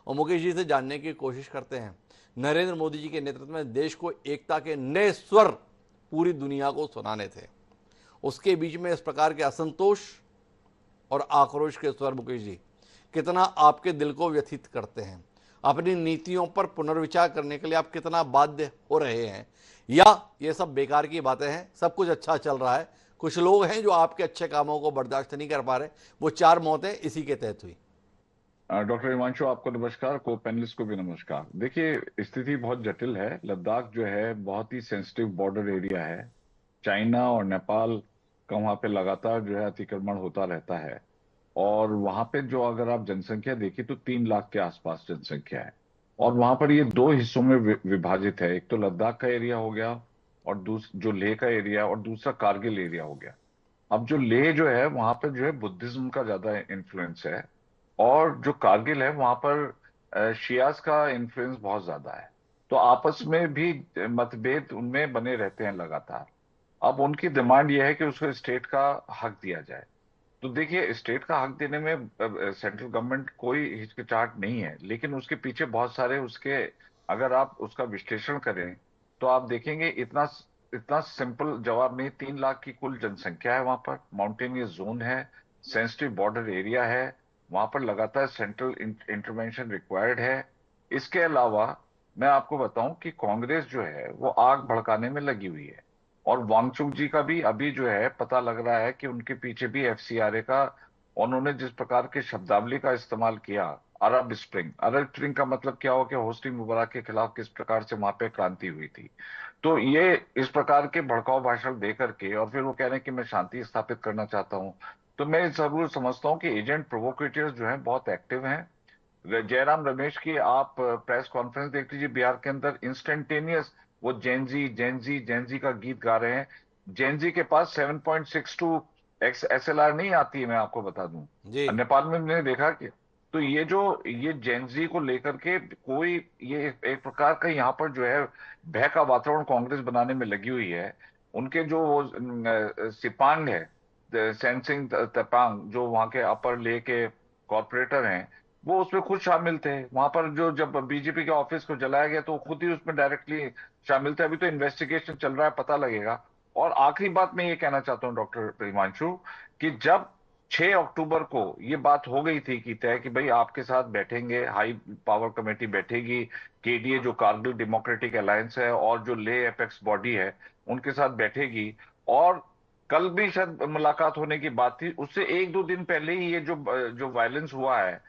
और मुकेश जी से जानने की कोशिश करते हैं। नरेंद्र मोदी जी के नेतृत्व में देश को एकता के नए स्वर पूरी दुनिया को सुनाने थे, उसके बीच में इस प्रकार के असंतोष और आक्रोश के स्वर मुकेश जी कितना आपके दिल को व्यथित करते हैं? अपनी नीतियों पर पुनर्विचार करने के लिए आप कितना बाध्य हो रहे हैं, या ये सब बेकार की बातें हैं, सब कुछ अच्छा चल रहा है? कुछ लोग हैं जो आपके अच्छे कामों को बर्दाश्त नहीं कर पा रहे। वो 4 मौतें इसी के तहत हुई। डॉक्टर हिमांशु, आपको नमस्कार। को पैनलिस्ट को भी नमस्कार। देखिए, स्थिति बहुत जटिल है। लद्दाख जो है बहुत ही सेंसिटिव बॉर्डर एरिया है। चाइना और नेपाल का वहां पे लगातार जो है अतिक्रमण होता रहता है। और वहां पे जो अगर आप जनसंख्या देखिए तो 3 लाख के आसपास जनसंख्या है। और वहां पर ये दो हिस्सों में विभाजित है। एक तो लद्दाख का एरिया हो गया, और जो लेह का एरिया, और दूसरा कारगिल एरिया हो गया। अब जो लेह जो है वहां पर जो है बुद्धिज्म का ज्यादा इन्फ्लुएंस है। और जो कारगिल है वहां पर शियास का इन्फ्लुएंस बहुत ज्यादा है। तो आपस में भी मतभेद उनमें बने रहते हैं लगातार। अब उनकी डिमांड यह है कि उसको स्टेट का हक दिया जाए। तो देखिए, स्टेट का हक देने में सेंट्रल गवर्नमेंट कोई हिचकिचाहट नहीं है, लेकिन उसके पीछे बहुत सारे उसके, अगर आप उसका विश्लेषण करें तो आप देखेंगे इतना इतना सिंपल जवाब नहीं। 3 लाख की कुल जनसंख्या है, वहां पर माउंटेनियस जोन है, सेंसिटिव बॉर्डर एरिया है, वहां पर लगातार सेंट्रल इंटरवेंशन रिक्वायर्ड है। इसके अलावा मैं आपको बताऊं कि कांग्रेस जो है वो आग भड़काने में लगी हुई है। और वांगचुक जी का भी अभी जो है पता लग रहा है कि उनके पीछे भी एफसीआरए का, उन्होंने जिस प्रकार के शब्दावली का इस्तेमाल किया। अरब स्प्रिंग का मतलब क्या हो कि होस्नी मुबारक के खिलाफ किस प्रकार से वहां पे क्रांति हुई थी। तो ये इस प्रकार के भड़काऊ भाषण दे करके और फिर वो कह रहे हैं कि मैं शांति स्थापित करना चाहता हूं। तो मैं जरूर समझता हूं कि एजेंट प्रोवोकेटर्स जो हैं बहुत एक्टिव हैं। जयराम रमेश की आप प्रेस कॉन्फ्रेंस देख लीजिए, बिहार के अंदर इंस्टेंटेनियस वो जेनजी जेनजी जेनजी का गीत गा रहे हैं। जेनजी के पास 7.62 एक्स एसएलआर नहीं आती है, मैं आपको बता दूं। जी। नेपाल में मैंने देखा कि, तो ये जेनजी को लेकर के कोई, ये एक प्रकार का यहाँ पर जो है भय का वातावरण कांग्रेस बनाने में लगी हुई है। उनके जो सिपांग है, सेंसिंग तपांग, जो वहां के अपर ले के कॉर्पोरेटर हैं, वो उसमें खुद शामिल थे। वहां पर जो जब बीजेपी के ऑफिस को जलाया गया तो वो खुद ही उसमें डायरेक्टली शामिल थे। अभी तो इन्वेस्टिगेशन चल रहा है, पता लगेगा। और आखिरी बात मैं ये कहना चाहता हूँ डॉक्टर हिमांशु, कि जब 6 अक्टूबर को ये बात हो गई थी कि तय कि भाई आपके साथ बैठेंगे, हाई पावर कमेटी बैठेगी, केडीए जो कारगिल डेमोक्रेटिक अलायंस है और जो ले एपेक्स बॉडी है उनके साथ बैठेगी, और कल भी शायद मुलाकात होने की बात थी, उससे 1-2 दिन पहले ही ये जो जो वायलेंस हुआ है,